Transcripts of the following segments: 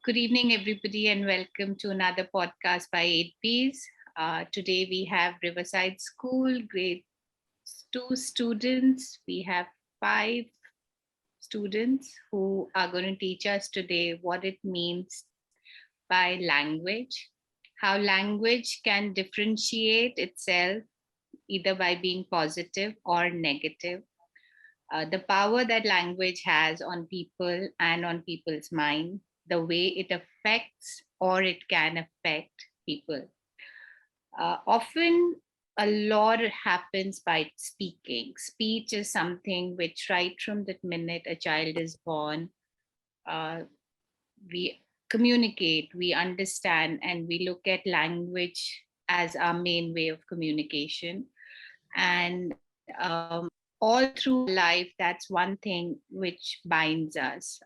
Good evening, everybody, and welcome to another podcast by aidbees. Today we have Riverside School, grade 2 students. We have 5 students who are going to teach us today what it means by language, how language can differentiate itself either by being positive or negative, the power that language has on people and on people's mind, the way it affects or it can affect people. Often, a lot happens by speaking. Speech is something which, right from the minute a child is born, uh, we communicate, we understand, and we look at language as our main way of communication. And all through life, that's one thing which binds us.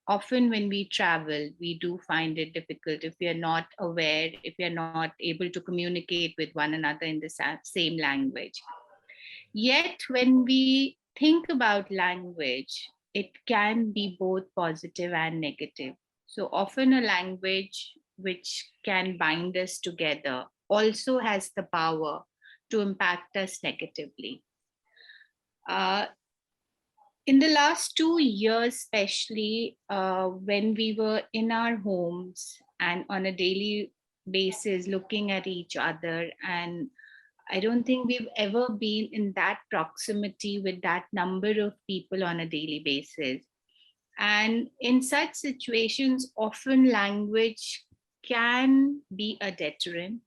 Often, when we travel, we do find it difficult if we are not aware, if we are not able to communicate with one another in the same language. Yet, when we think about language, it can be both positive and negative. So, often a language which can bind us together also has the power to impact us negatively. Uh, in the last 2 years, especially when we were in our homes and on a daily basis looking at each other, and I don't think we've ever been in that proximity with that number of people on a daily basis. And in such situations, often language can be a deterrent.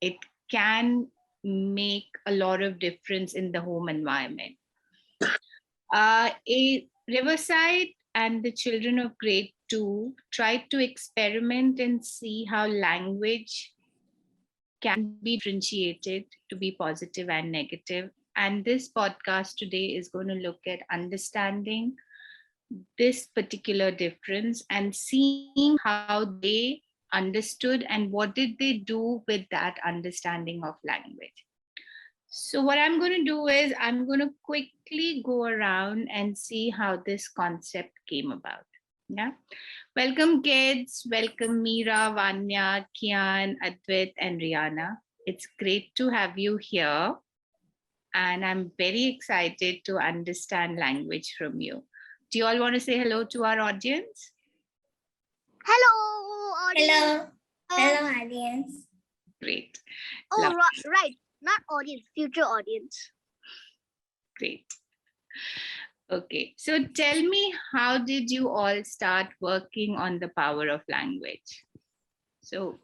It can make a lot of difference in the home environment. A Riverside and the children of grade 2 tried to experiment and see how language can be differentiated to be positive and negative. And this podcast today is going to look at understanding this particular difference and seeing how they understood and what did they do with that understanding of language. So, what I'm going to do is I'm going to quickly go around and see how this concept came about. Yeah. Welcome, kids. Welcome, Meera, Vanya, Kian, Advait, and Rihanna. It's great to have you here. And I'm very excited to understand language from you. Do you all want to say hello to our audience? Hello, audience. Hello, audience. Great. Oh, right. Not audience, future audience. Great. Okay, so tell me, how did you all start working on the power of language? So,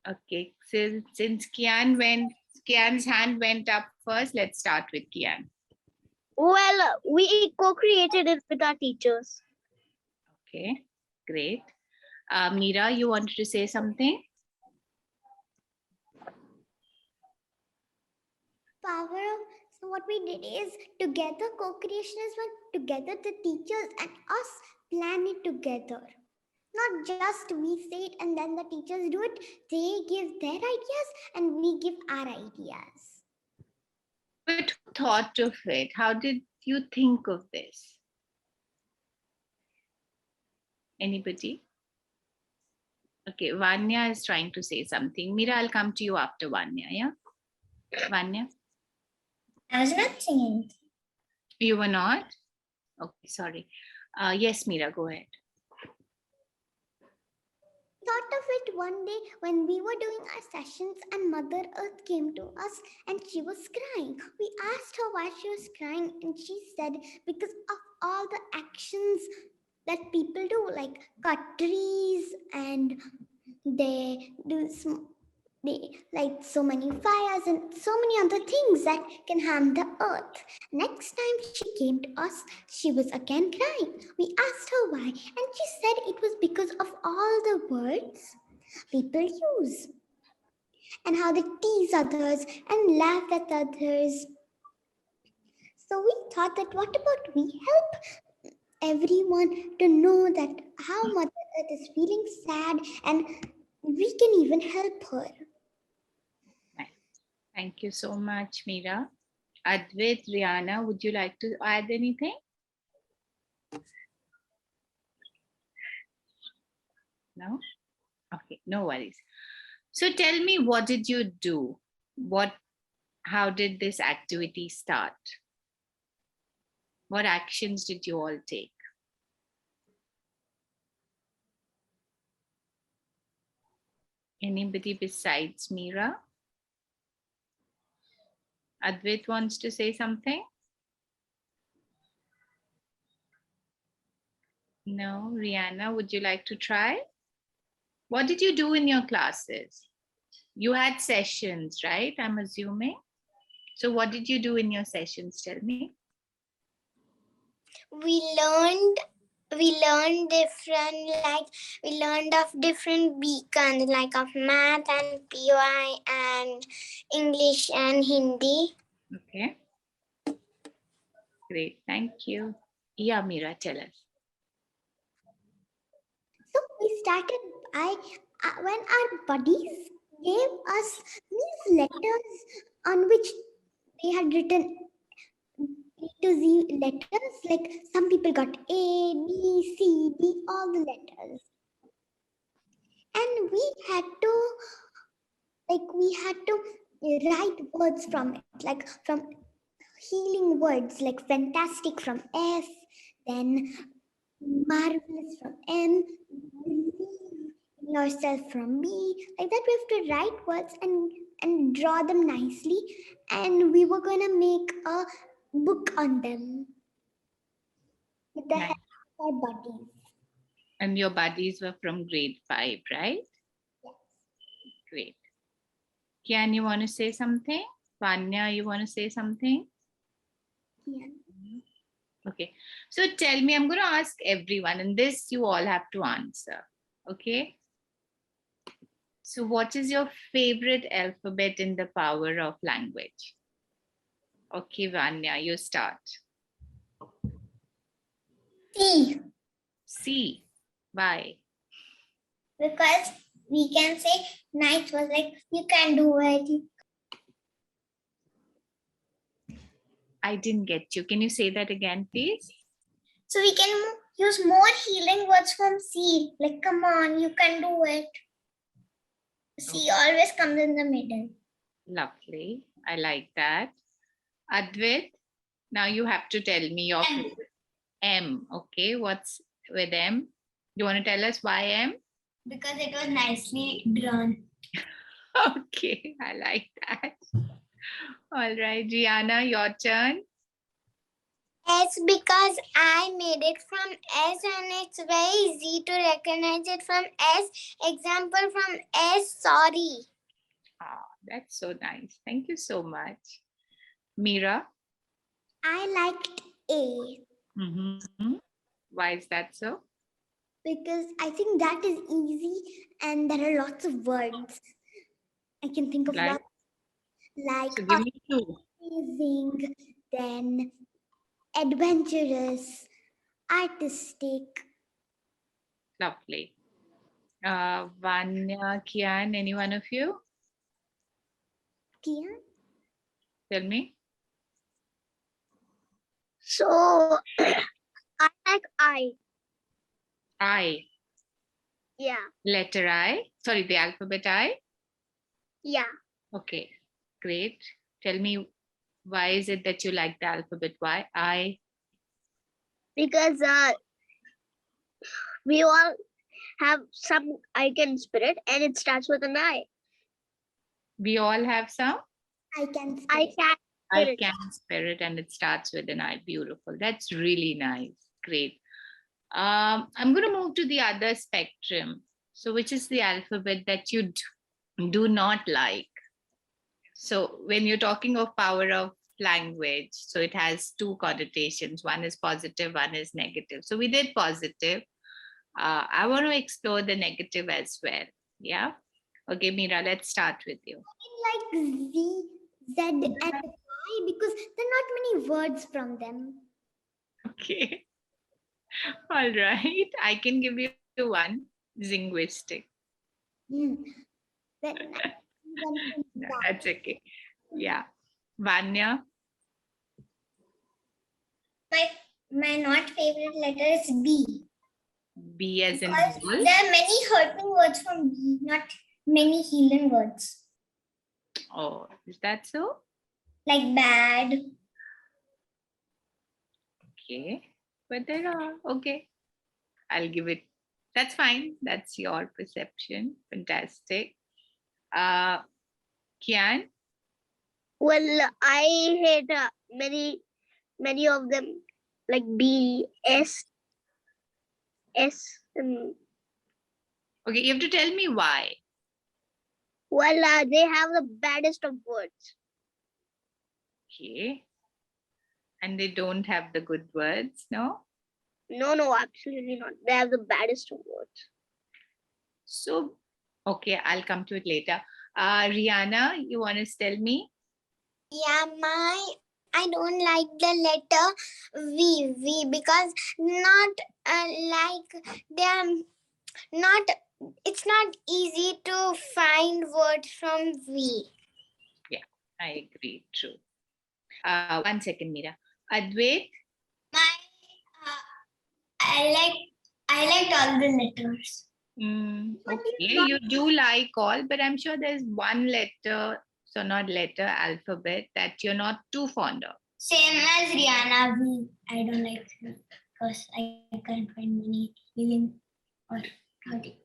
okay, since Kian's hand went up first, let's start with Kian. Well, we co-created it with our teachers. Okay, great. Meera, you wanted to say something? So what we did is together co-creation is when together the teachers and us plan it together. Not just we say it and then the teachers do it. They give their ideas and we give our ideas. But who thought of it? How did you think of this? Anybody? Okay, Vanya is trying to say something. Meera, I'll come to you after Vanya, yeah? Vanya? I was not singing. You were not? Okay, sorry. Yes, Meera, go ahead. Thought of it one day when we were doing our sessions and Mother Earth came to us and she was crying. We asked her why she was crying and she said because of all the actions that people do, like cut trees and they light so many fires and so many other things that can harm the earth. Next time she came to us, she was again crying. We asked her why, and she said it was because of all the words people use and how they tease others and laugh at others. So we thought that what about we help everyone to know that how Mother Earth is feeling sad and we can even help her. Thank you so much, Meera. Advait, Rihanna, would you like to add anything? No? Okay, no worries. So tell me, what did you do? How did this activity start? What actions did you all take? Anybody besides Meera? Advait wants to say something? No? Rihanna, would you like to try? What did you do in your classes? You had sessions, right? I'm assuming. So what did you do in your sessions? Tell me. We learned different, like we learned of different beacons, like of math and PY and English and Hindi. Okay. Great. Thank you. Yeah, Meera, tell us. So we started. When our buddies gave us these letters on which they had written A to Z letters. Like some people got A, B, C, D, all the letters, and we had to write words from it, like from healing words, like fantastic from S, then marvelous from M, believe in yourself from B. Like that, we have to write words and draw them nicely, and we were gonna make a book on them with the Nice. help of our buddies. And your buddies were from grade 5, right? Yes. Great. Kian, you want to say something? Vanya, you want to say something? Yeah. Okay. So tell me, I'm going to ask everyone, and this you all have to answer. Okay. So, what is your favorite alphabet in the power of language? Okay, Vanya, you start. C, C. Why? because we can say night was like you can do it. I didn't get you. Can you say that again, please? So we can use more healing words from C. Like come on, you can do it. C always comes in the middle. Lovely. I like that. Advait, now you have to tell me your M. favorite. M. Okay, what's with M? You want to tell us why M? Because it was nicely drawn. Okay, I like that. All right, Gianna, your turn. S, because I made it from S and it's very easy to recognize it from S. Example from S, sorry. Ah, that's so nice. Thank you so much. Meera. I liked A Mm-hmm. Why is that so? because I think that is easy and there are lots of words. I can think of Like, lots like so give me two. amazing, then adventurous, artistic. Lovely. Vanya, Kian, any one of you? Kia? Tell me. So I like I. I. Yeah. Letter I. Sorry, the alphabet I. Yeah. Okay, great. Tell me, why is it that you like the alphabet Y? I. Because we all have some icon spirit and it starts with an I. We all have some. I can I speak. can I spirit. can spirit, and it starts with an I. Beautiful. That's really nice. Great. I'm going to move to the other spectrum. So, which is the alphabet that you do not like? So, when you're talking of power of language, so it has two connotations. One is positive, one is negative. So, we did positive. I want to explore the negative as well. Yeah. Okay, Meera, let's start with you. I like Z, Z, and Y because there are not many words from them. Okay. All right. I can give you one, linguistic. Hmm. Then No, that's okay. Yeah. Vanya. My not favorite letter is B. B as in Because ball. there are many hurting words from B, not many healing words. Oh, is that so? Like bad. Okay. But there are. Okay. I'll give it. That's fine. That's your perception. Fantastic. Kian? Well, I hate many of them, like B, S, S. Okay, you have to tell me why. Well, they have the baddest of words. Okay. And they don't have the good words, no? No, absolutely not. They have the baddest of words. So, okay, I'll come to it later. Rihanna, you want to tell me? Yeah, I don't like the letter V because not like they are not. It's not easy to find words from V. Yeah, I agree. True. 1 second, Mira. Advait, My I liked all the letters. okay, you do like all, but I'm sure there's one letter, so not letter, alphabet that you're not too fond of. Same as Rihanna V. I don't like it because I can't find many healing or hurting.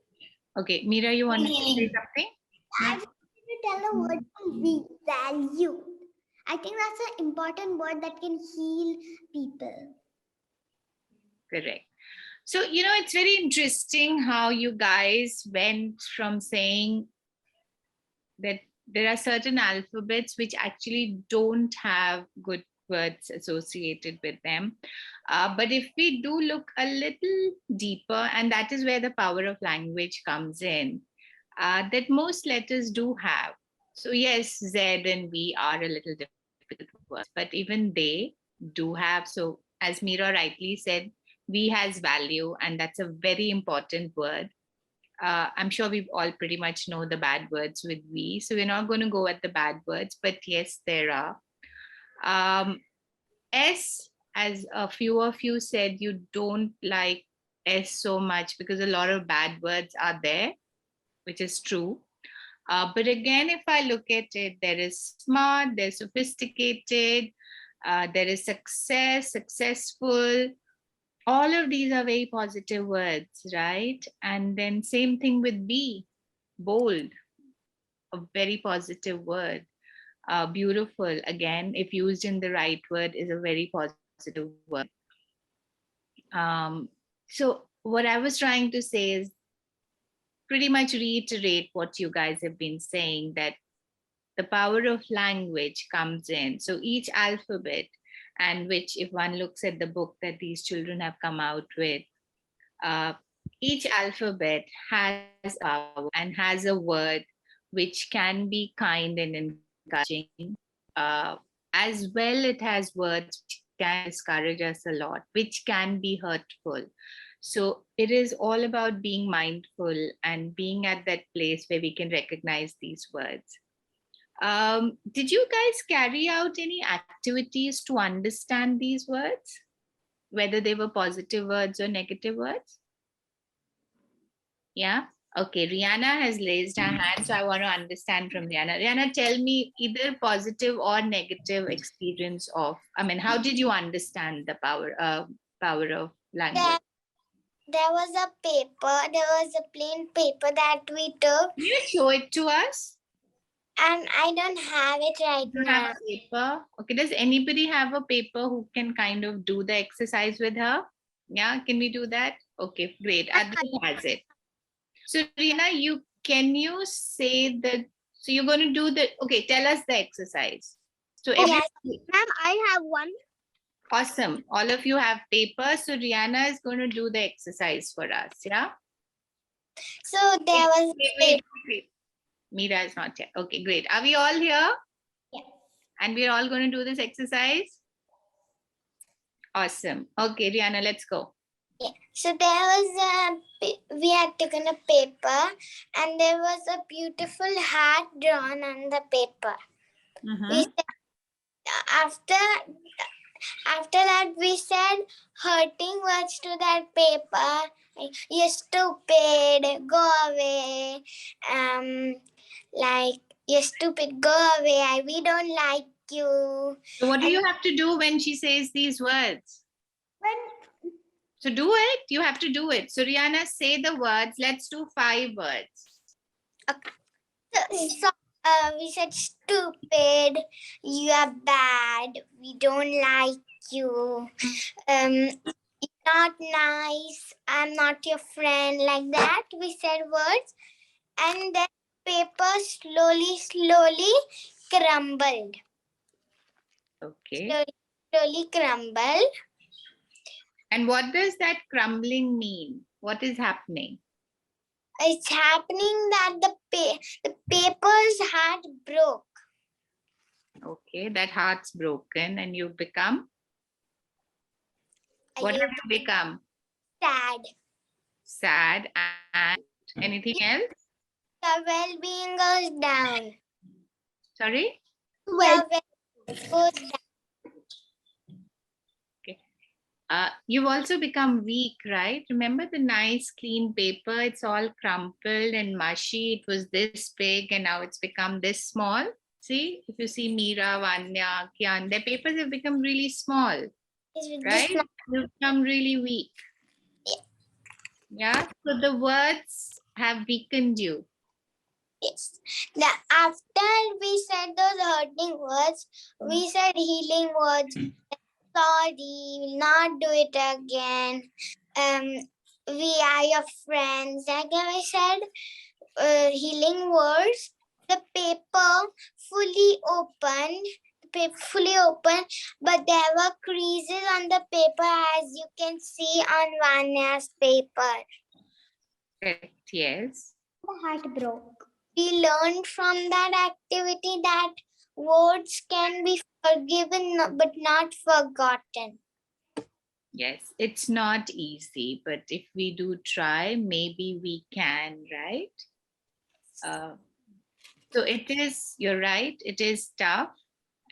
Okay, Mira, you want to say Healing. something? I wanted to tell a word from V, value. I think that's an important word that can heal people. Correct. So, it's very interesting how you guys went from saying that there are certain alphabets which actually don't have good words associated with them. But if we do look a little deeper, and that is where the power of language comes in, that most letters do have. So, yes, Z and V are a little difficult words, but even they do have. So, as Mira rightly said, V has value, and that's a very important word. I'm sure we all pretty much know the bad words with V. So we're not going to go at the bad words, but yes, there are. S, as a few of you said, you don't like S so much because a lot of bad words are there, which is true. But again, if I look at it, there is smart, there's sophisticated, there is success, successful. All of these are very positive words, right? And then same thing with B, bold, a very positive word. Beautiful, again, if used in the right word, is a very positive word. So what I was trying to say is pretty much reiterate what you guys have been saying, that the power of language comes in. So each alphabet, and which if one looks at the book that these children have come out with, each alphabet has power and has a word which can be kind and encouraging. As well, it has words which can discourage us a lot, which can be hurtful. So it is all about being mindful and being at that place where we can recognize these words. Did you guys carry out any activities to understand these words, whether they were positive words or negative words? Yeah. Okay. Rihanna has raised her hand, so I want to understand from Rihanna. Rihanna, tell me either positive or negative experience of. I mean, how did you understand the power of language? There was a paper. There was a plain paper that we took, Can you show it to us? and I don't have it right You have now. a paper. Okay. Does anybody have a paper who can kind of do the exercise with her? Yeah. Can we do that? Okay. Great. Adit has it. So Rihanna, can you say that? So you're going to do the. Okay. Tell us the exercise. So Yes. Ma'am, I have one. awesome. All of you have paper. So Rihanna is going to do the exercise for us. Yeah. So there was Wait. Mira is not here. Okay, great. Are we all here? Yeah. And we're all going to do this exercise? Awesome. Okay, Rihanna, let's go. Yeah. So there was we had taken a paper, and there was a beautiful heart drawn on the paper. Mhm. We said, after after that we said hurting words to that paper. Like, you're stupid, go away. Like, you're stupid, go away. We don't like you. So what do And- you have to do when she says these words? When So do it. You have to do it. So Rihanna, say the words. Let's do 5 words. So, we said stupid, you are bad, we don't like you. You're not nice, I'm not your friend, like that. We said words, and then paper slowly crumbled. Okay. Slowly crumbled. And what does that crumbling mean? What is happening? It's happening that the papers had broke. Okay, that heart's broken and you become, what have you become? Sad. Sad. And anything else? The well-being goes down. Sorry? Well, goes down. You've also become weak, right? Remember the nice clean paper? It's all crumpled and mushy. It was this big and now it's become this small. See, if you see Meera, Vanya, Kian, their papers have become really small, right? You've become really weak. Yeah. So the words have weakened you. Yes. After we said those hurting words, we said healing words. Sorry, we'll not do it again. We are your friends. Again, we said healing words. The paper fully open, but there were creases on the paper, as you can see on Vanya's paper. Correct. Yes. the heart broke. We learned from that activity that words can be forgiven but not forgotten. Yes. It's not easy, but if we do try, maybe we can, right? So it is, you're right, it is tough.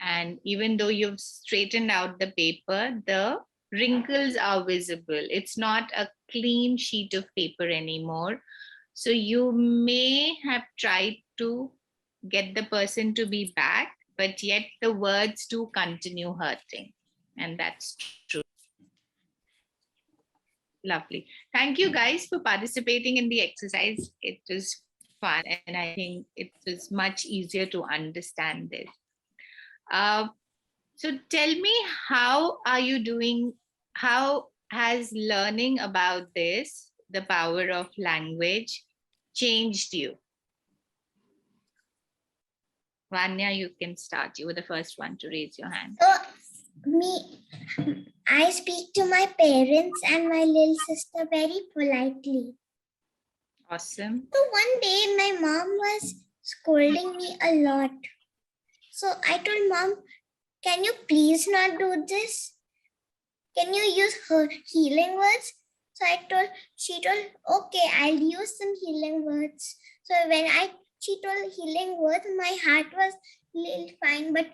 And even though you've straightened out the paper, the wrinkles are visible. It's not a clean sheet of paper anymore. So you may have tried to get the person to be back, but yet the words do continue hurting. And that's true. Lovely. Thank you guys for participating in the exercise. It was fun and I think it was much easier to understand this. So tell me, how are you doing? How has learning about this, the power of language, changed you? Vanya, you can start. You were the first one to raise your hand. So I speak to my parents and my little sister very politely. Awesome. So one day my mom was scolding me a lot. So I told mom, can you please not do this? Can you use her healing words? So she told, okay, I'll use some healing words. So when she told healing words, my heart was a little fine, but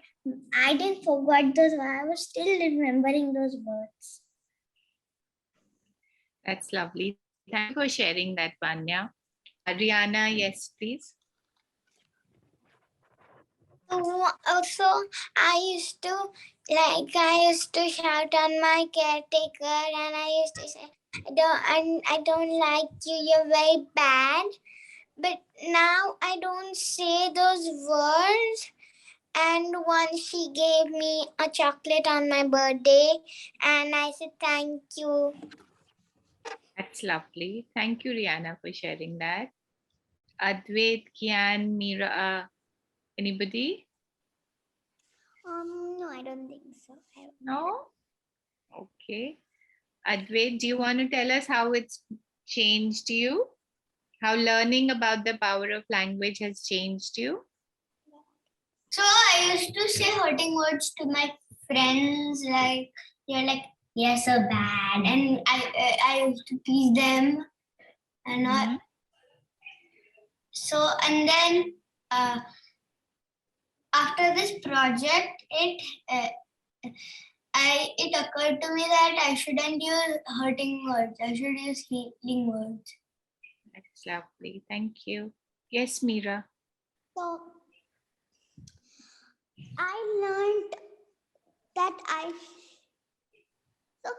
I didn't forget those words. I was still remembering those words. That's lovely. Thank you for sharing that, Vanya. Rihanna, yes, please. Also, I used to shout on my caretaker, and I used to say, I don't like you. You're very bad. But now I don't say those words. And once she gave me a chocolate on my birthday, and I said thank you. That's lovely. Thank you, Rihanna, for sharing that. Advait, Kian, Meera, anybody? No, I don't think so. No? Okay. Advait, do you want to tell us how it's changed you? How learning about the power of language has changed you? So I used to say hurting words to my friends, like they're like, "You're so bad," and I used to tease them, and Mhm. so and then after this project, it occurred to me that I shouldn't use hurting words. I should use healing words. That's lovely. Thank you. Yes, Mira. So I learned that so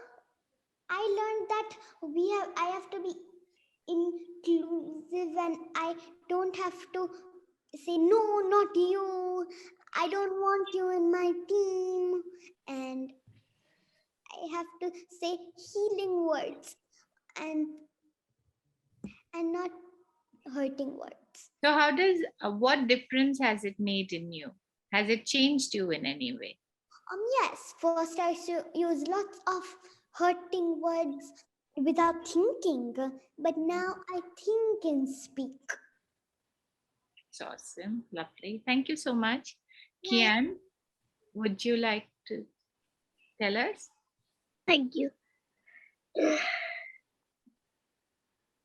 I learned that I have to be inclusive, and I don't have to say no, not you. I don't want you in my team, and I have to say healing words and not hurting words. So, how does what difference has it made in you? Has it changed you in any way? Yes, first I use lots of hurting words without thinking, but now I think and speak. It's awesome. Lovely. Thank you so much. Yeah. Kian, would you like to tell us? Thank you.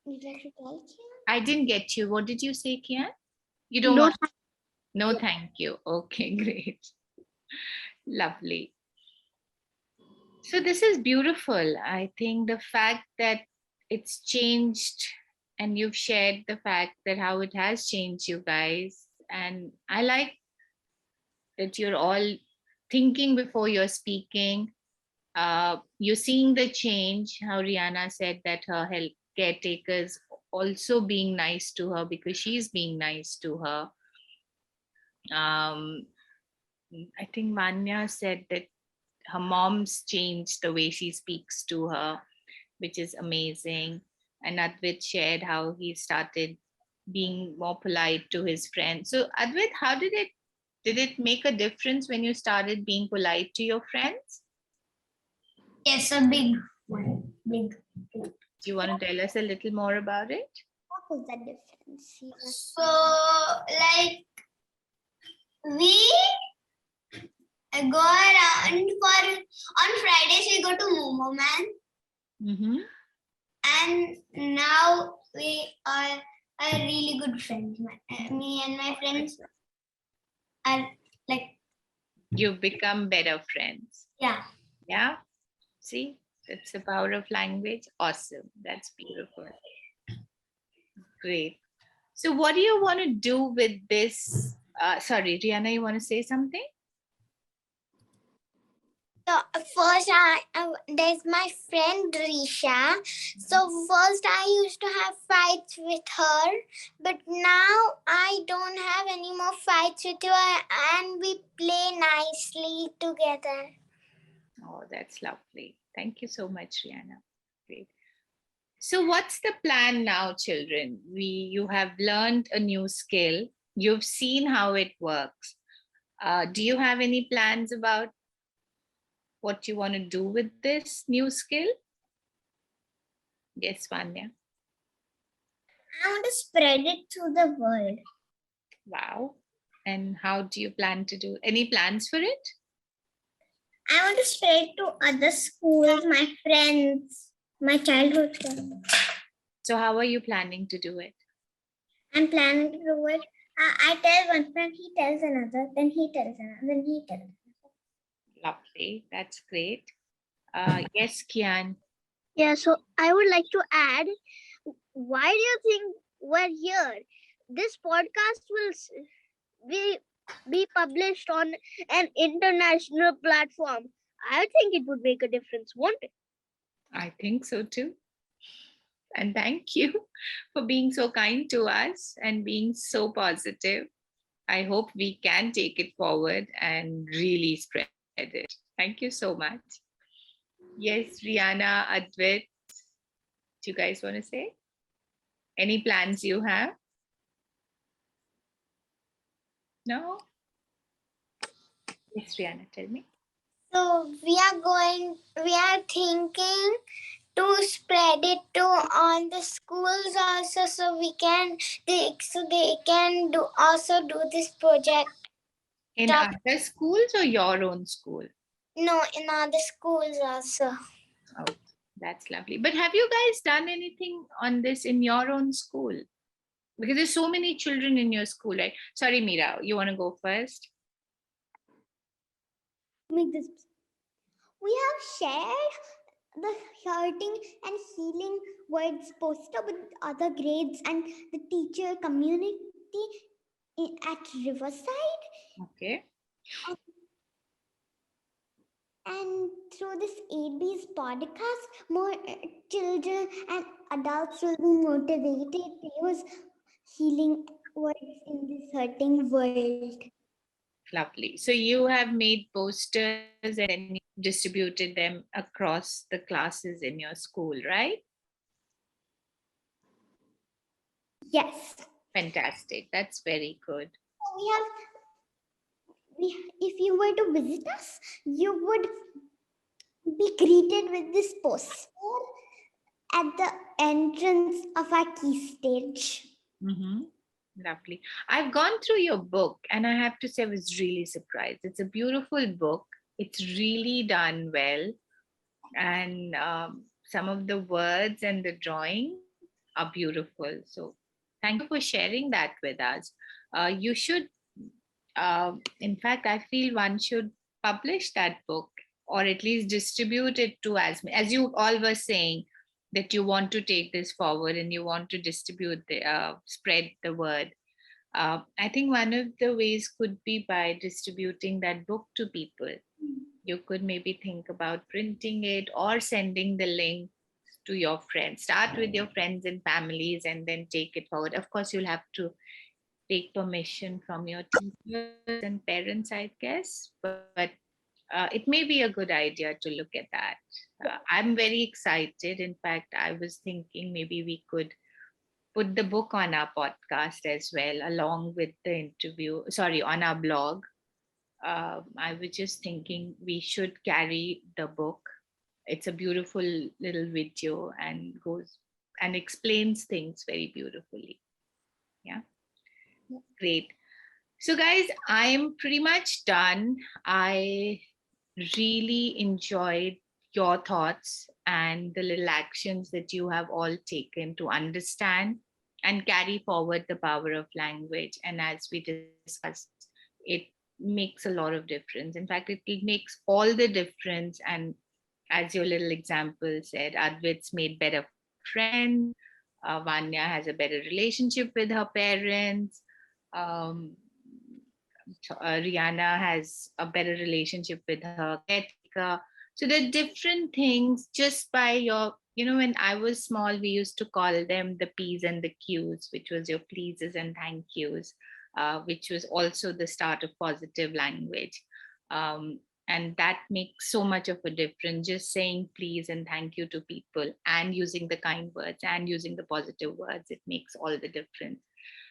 You'd like to tell Kian? I didn't get you. What did you say, Kian? You don't No, want? No, thank you. Okay, great. Lovely. So this is beautiful. I think the fact that it's changed and you've shared the fact that how it has changed you guys. And I like that you're all thinking before you're speaking. You're seeing the change, how Rihanna said that her health caretakers also being nice to her because she's being nice to her. Um, I think Manya said that her mom's changed the way she speaks to her, which is amazing. And Advait shared how he started being more polite to his friends. So Advait, how did it make a difference when you started being polite to your friends? Yes, a big one. Big. Do you want to tell us a little more about it? What was the difference? So, like, we go around on Fridays we go to Momo Man, Mm-hmm. and now we are really good friends. Me and my friends are like, You've become better friends. yeah. Yeah. See, that's the power of language. Awesome. That's beautiful. Great. So, what do you want to do with this? Sorry, Rihanna, you want to say something? So first, there's my friend Risha. So first, I used to have fights with her, but now I don't have any more fights with her, and we play nicely together. Oh, that's lovely. Thank you so much, Rihanna. Great. So, what's the plan now, children? You have learned a new skill. You've seen how it works. Do you have any plans about what you want to do with this new skill? Yes, Vanya. I want to spread it to the world. Wow. And how do you plan to do? Any plans for it? I want to spread it to other schools, my friends, my childhood friends. So, how are you planning to do it? I'm planning to do it. I tell one friend, he tells another, then he tells another, then he tells another. Lovely. That's great. Yes, Kian. Yeah, so I would like to add, why do you think we're here? This podcast will be published on an international platform. I think it would make a difference, won't it? I think so too. And thank you for being so kind to us and being so positive. I hope we can take it forward and really spread it. Thank you so much. Yes, Rihanna, Advait, do you guys want to say? Any plans you have? No? Yes, Rihanna, tell me. So we are thinking to spread it to all the schools also, so they can do this project. In Stop. other schools or your own school? No, in other schools also. Oh, that's lovely. But have you guys done anything on this in your own school? Because there's so many children in your school, right? Sorry, Mira, you want to go first? Make this. We have shared the hurting and healing words poster with other grades and the teacher community at Riverside. Okay. And through this aidbees podcast, more children and adults will be motivated to use healing words in this hurting world. Lovely. So you have made posters and then you distributed them across the classes in your school, right? Yes. Fantastic. That's very good. We have if you were to visit us, you would be greeted with this poster at the entrance of our key stage. Mm-hmm. Lovely. I've gone through your book and I have to say I was really surprised. It's a beautiful book. It's really done well. And some of the words and the drawing are beautiful. So thank you for sharing that with us. You should, in fact, I feel one should publish that book or at least distribute it to as you all were saying that you want to take this forward and you want to distribute the spread the word. I think one of the ways could be by distributing that book to people. You could maybe think about printing it or sending the link to your friends. Start with your friends and families and then take it forward. Of course, you'll have to take permission from your teachers and parents, I guess, but it may be a good idea to look at that. I'm very excited. In fact, I was thinking maybe we could put the book on our podcast as well, along with the interview, sorry, on our blog. I was just thinking we should carry the book. It's a beautiful little video and goes and explains things very beautifully. Yeah, great. So, guys, I'm pretty much done. I really enjoyed your thoughts and the little actions that you have all taken to understand and carry forward the power of language. And as we discussed, it makes a lot of difference. In fact, it makes all the difference. And as your little example said, Advit's made better friends. Vanya has a better relationship with her parents. Um, Rihanna has a better relationship with her caretaker. So there are different things just by your, when I was small, we used to call them the P's and the Q's, which was your pleases and thank yous, which was also the start of positive language. And that makes so much of a difference, just saying please and thank you to people and using the kind words and using the positive words. It makes all the difference.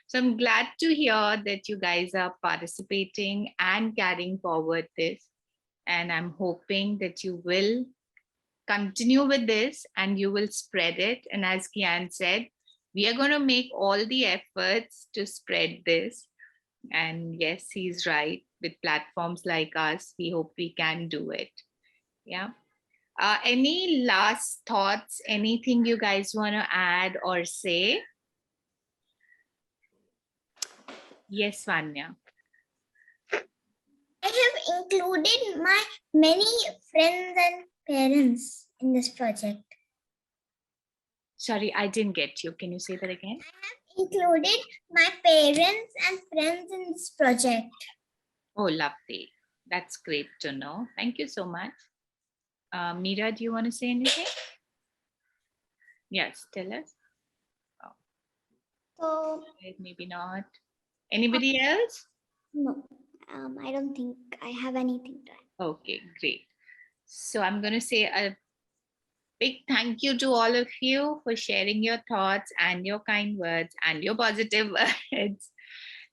So I'm glad to hear that you guys are participating and carrying forward this. And I'm hoping that you will continue with this and you will spread it. And as Kian said, we are going to make all the efforts to spread this. And yes, he's right. With platforms like us, we hope we can do it. Yeah. Any last thoughts? Anything you guys want to add or say? Yes, Vanya. I have included my many friends and parents in this project. Sorry, I didn't get you. Can you say that again? I have included my parents and friends in this project. Oh, lovely. That's great to know. Thank you so much. Meera, do you want to say anything? Yes, tell us. So, Maybe not. Anybody else? no, I don't think I have anything to add. Okay, great. So I'm going to say a big thank you to all of you for sharing your thoughts and your kind words and your positive words.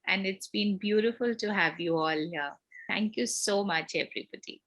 And it's been beautiful to have you all here. Thank you so much, everybody.